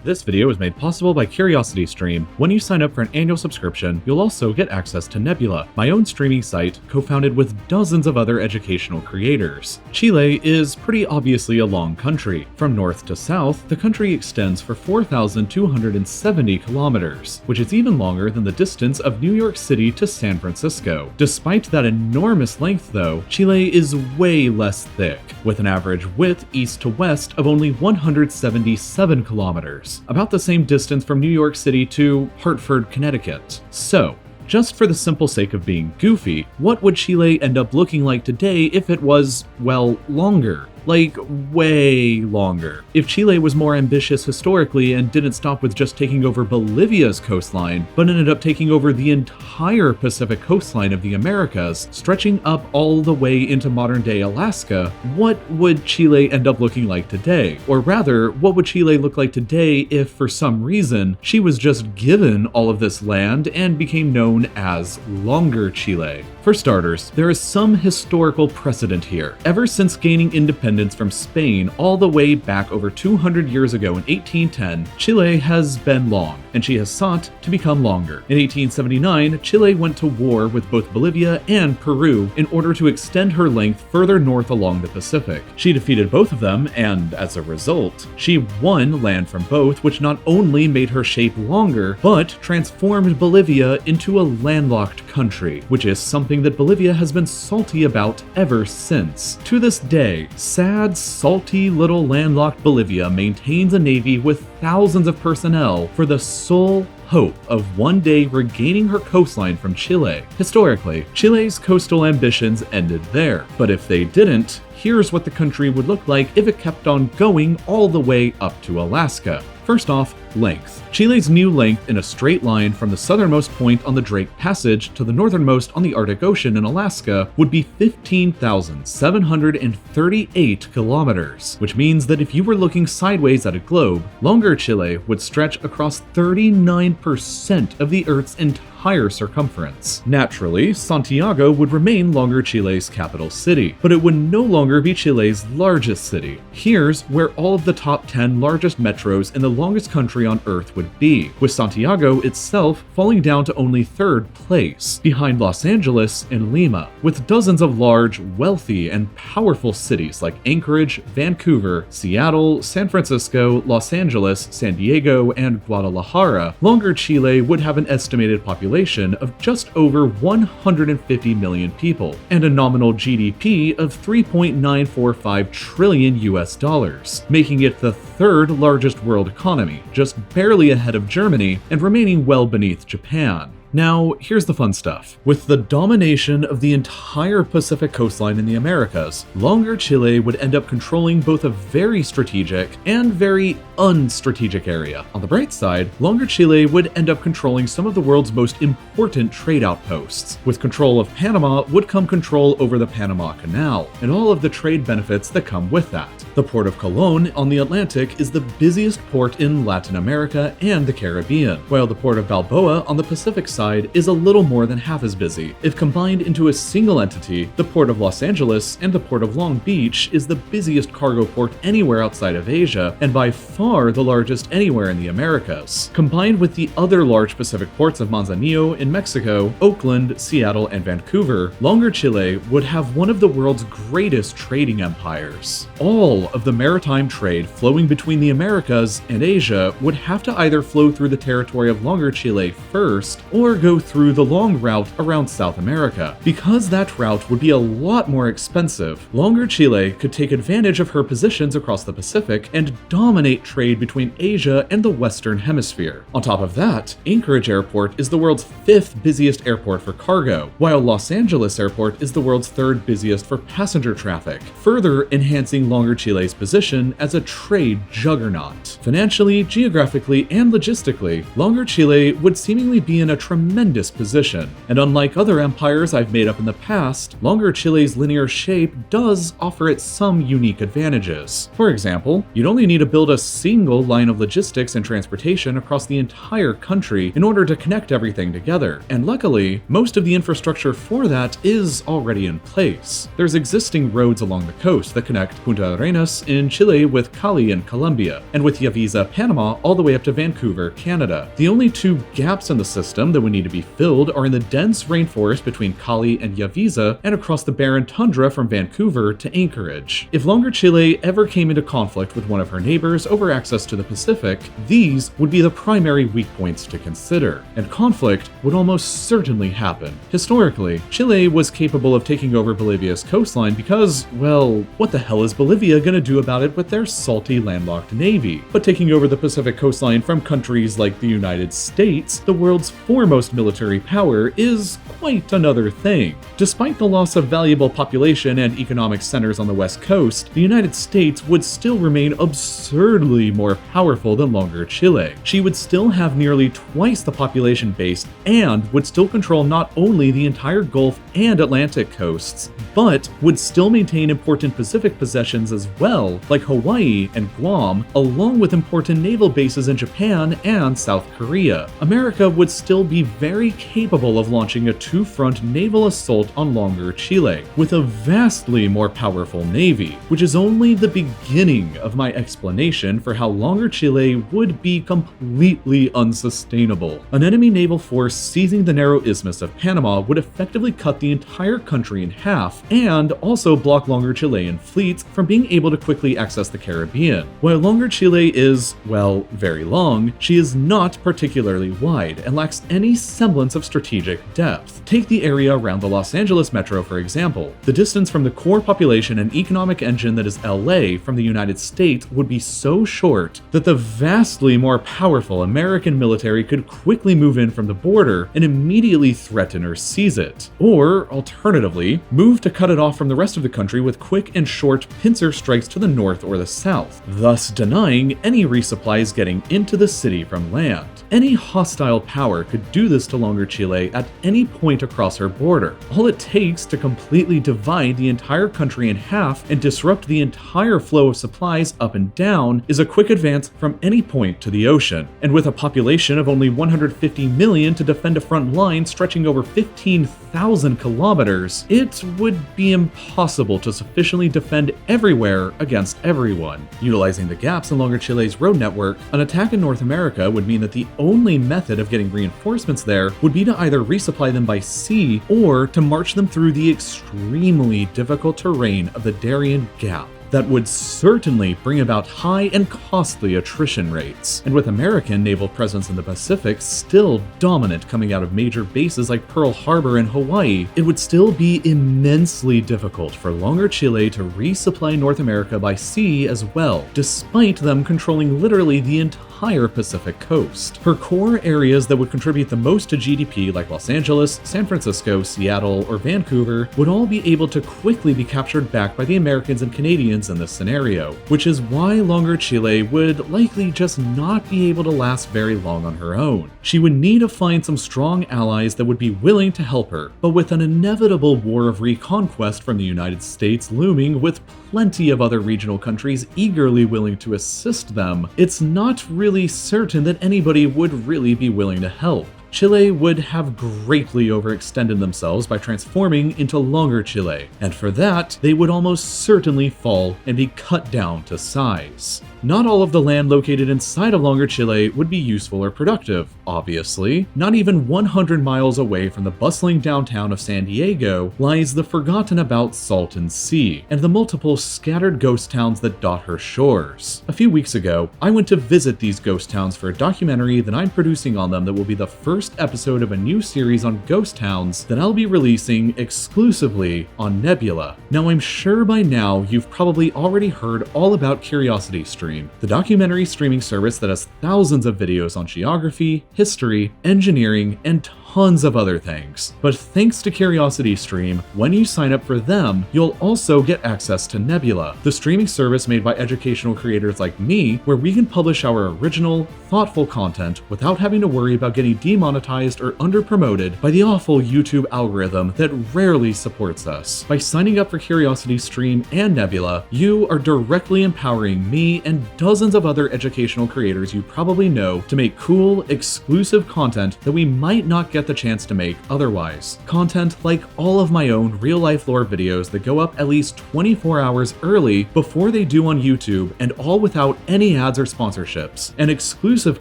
This video is made possible by CuriosityStream. When you sign up for an annual subscription, you'll also get access to Nebula, my own streaming site co-founded with dozens of other educational creators. Chile is pretty obviously a long country. From north to south, the country extends for 4,270 kilometers, which is even longer than the distance of New York City to San Francisco. Despite that enormous length though, Chile is way less thick, with an average width east to west of only 177 kilometers. About the same distance from New York City to Hartford, Connecticut. So, just for the simple sake of being goofy, what would Chile end up looking like today if it was, well, longer? Like, way longer. If Chile was more ambitious historically and didn't stop with just taking over Bolivia's coastline, but ended up taking over the entire Pacific coastline of the Americas, stretching up all the way into modern-day Alaska, what would Chile end up looking like today? Or rather, what would Chile look like today if, for some reason, she was just given all of this land and became known as Longer Chile? For starters, there is some historical precedent here. Ever since gaining independence from Spain all the way back over 200 years ago in 1810, Chile has been long, and she has sought to become longer. In 1879, Chile went to war with both Bolivia and Peru in order to extend her length further north along the Pacific. She defeated both of them, and as a result, she won land from both, which not only made her shape longer, but transformed Bolivia into a landlocked country, which is something that Bolivia has been salty about ever since. To this day, sad, salty little landlocked Bolivia maintains a navy with thousands of personnel for the sole hope of one day regaining her coastline from Chile. Historically, Chile's coastal ambitions ended there, but if they didn't, here's what the country would look like if it kept on going all the way up to Alaska. First off, length. Chile's new length in a straight line from the southernmost point on the Drake Passage to the northernmost on the Arctic Ocean in Alaska would be 15,738 kilometers, which means that if you were looking sideways at a globe, Longer Chile would stretch across 39% of the Earth's entire circumference. Naturally, Santiago would remain Longer Chile's capital city, but it would no longer be Chile's largest city. Here's where all of the top 10 largest metros in the longest country on Earth would be, with Santiago itself falling down to only third place, behind Los Angeles and Lima, with dozens of large, wealthy, and powerful cities like Anchorage, Vancouver, Seattle, San Francisco, Los Angeles, San Diego, and Guadalajara. Longer Chile would have an estimated population of just over 150 million people, and a nominal GDP of 3.945 trillion US dollars, making it the third largest world economy, just barely ahead of Germany and remaining well beneath Japan. Now, here's the fun stuff. With the domination of the entire Pacific coastline in the Americas, Longer Chile would end up controlling both a very strategic and very unstrategic area. On the bright side, Longer Chile would end up controlling some of the world's most important trade outposts. With control of Panama would come control over the Panama Canal, and all of the trade benefits that come with that. The port of Colón on the Atlantic is the busiest port in Latin America and the Caribbean, while the port of Balboa on the Pacific side is a little more than half as busy. If combined into a single entity, the port of Los Angeles and the port of Long Beach is the busiest cargo port anywhere outside of Asia, and by far the largest anywhere in the Americas. Combined with the other large Pacific ports of Manzanillo in Mexico, Oakland, Seattle, and Vancouver, Longer Chile would have one of the world's greatest trading empires. All of the maritime trade flowing between the Americas and Asia would have to either flow through the territory of Longer Chile first, or go through the long route around South America. Because that route would be a lot more expensive, Longer Chile could take advantage of her positions across the Pacific and dominate trade between Asia and the Western Hemisphere. On top of that, Anchorage Airport is the world's 5th busiest airport for cargo, while Los Angeles Airport is the world's 3rd busiest for passenger traffic, further enhancing Longer Chile's position as a trade juggernaut. Financially, geographically, and logistically, Longer Chile would seemingly be in a tremendous tremendous position. And unlike other empires I've made up in the past, Longer Chile's linear shape does offer it some unique advantages. For example, you'd only need to build a single line of logistics and transportation across the entire country in order to connect everything together. And luckily, most of the infrastructure for that is already in place. There's existing roads along the coast that connect Punta Arenas in Chile with Cali in Colombia, and with Yavisa, Panama, all the way up to Vancouver, Canada. The only two gaps in the system that would need to be filled are in the dense rainforest between Cali and Yavisa, and across the barren tundra from Vancouver to Anchorage. If Longer Chile ever came into conflict with one of her neighbors over access to the Pacific, these would be the primary weak points to consider, and conflict would almost certainly happen. Historically, Chile was capable of taking over Bolivia's coastline because, well, what the hell is Bolivia gonna do about it with their salty landlocked navy? But taking over the Pacific coastline from countries like the United States, the world's foremost military power, is quite another thing. Despite the loss of valuable population and economic centers on the west coast, the United States would still remain absurdly more powerful than Longer Chile. She would still have nearly twice the population base and would still control not only the entire Gulf and Atlantic coasts, but would still maintain important Pacific possessions as well, like Hawaii and Guam, along with important naval bases in Japan and South Korea. America would still be very capable of launching a two-front naval assault on Longer Chile, with a vastly more powerful navy, which is only the beginning of my explanation for how Longer Chile would be completely unsustainable. An enemy naval force seizing the narrow isthmus of Panama would effectively cut the entire country in half, and also block Longer Chilean fleets from being able to quickly access the Caribbean. While Longer Chile is, well, very long, she is not particularly wide and lacks any semblance of strategic depth. Take the area around the Los Angeles metro, for example. The distance from the core population and economic engine that is LA from the United States would be so short that the vastly more powerful American military could quickly move in from the border and immediately threaten or seize it. Or, alternatively, move to cut it off from the rest of the country with quick and short pincer strikes to the north or the south, thus denying any resupplies getting into the city from land. Any hostile power could do this to Longer Chile at any point across her border. All it takes to completely divide the entire country in half and disrupt the entire flow of supplies up and down is a quick advance from any point to the ocean. And with a population of only 150 million to defend a front line stretching over 15,000 kilometers, it would be impossible to sufficiently defend everywhere against everyone. Utilizing the gaps in Longer Chile's road network, an attack in North America would mean that the only method of getting reinforcements there would be to either resupply them by sea or to march them through the extremely difficult terrain of the Darien Gap. That would certainly bring about high and costly attrition rates. And with American naval presence in the Pacific still dominant coming out of major bases like Pearl Harbor and Hawaii, it would still be immensely difficult for Longer Chile to resupply North America by sea as well, despite them controlling literally the entire Pacific coast. Her core areas that would contribute the most to GDP, like Los Angeles, San Francisco, Seattle, or Vancouver, would all be able to quickly be captured back by the Americans and Canadians in this scenario, which is why Longer Chile would likely just not be able to last very long on her own. She would need to find some strong allies that would be willing to help her, but with an inevitable war of reconquest from the United States looming with plenty of other regional countries eagerly willing to assist them, it's not really certain that anybody would really be willing to help. Chile would have greatly overextended themselves by transforming into Longer Chile, and for that, they would almost certainly fall and be cut down to size. Not all of the land located inside of Longer Chile would be useful or productive, obviously. Not even 100 miles away from the bustling downtown of San Diego lies the forgotten about Salton Sea, and the multiple scattered ghost towns that dot her shores. A few weeks ago, I went to visit these ghost towns for a documentary that I'm producing on them that will be the first episode of a new series on ghost towns that I'll be releasing exclusively on Nebula. Now, I'm sure by now you've probably already heard all about Curiosity Stream. Stream, the documentary streaming service that has thousands of videos on geography, history, engineering, and tons of other things. But thanks to CuriosityStream, when you sign up for them, you'll also get access to Nebula, the streaming service made by educational creators like me, where we can publish our original, thoughtful content without having to worry about getting demonetized or underpromoted by the awful YouTube algorithm that rarely supports us. By signing up for CuriosityStream and Nebula, you are directly empowering me and dozens of other educational creators you probably know to make cool, exclusive content that we might not get the chance to make otherwise. Content like all of my own real-life lore videos that go up at least 24 hours early before they do on YouTube, and all without any ads or sponsorships. And exclusive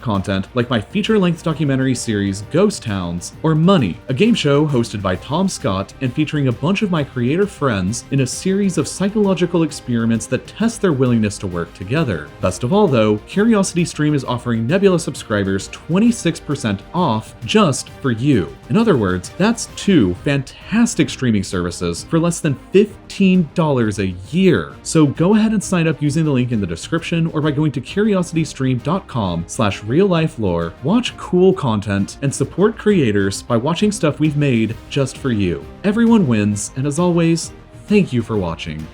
content like my feature-length documentary series Ghost Towns, or Money, a game show hosted by Tom Scott and featuring a bunch of my creator friends in a series of psychological experiments that test their willingness to work together. Best of all though, CuriosityStream is offering Nebula subscribers 26% off just for you. In other words, that's 2 fantastic streaming services for less than $15 a year. So go ahead and sign up using the link in the description or by going to curiositystream.com/reallifelore, watch cool content, and support creators by watching stuff we've made just for you. Everyone wins, and as always, thank you for watching.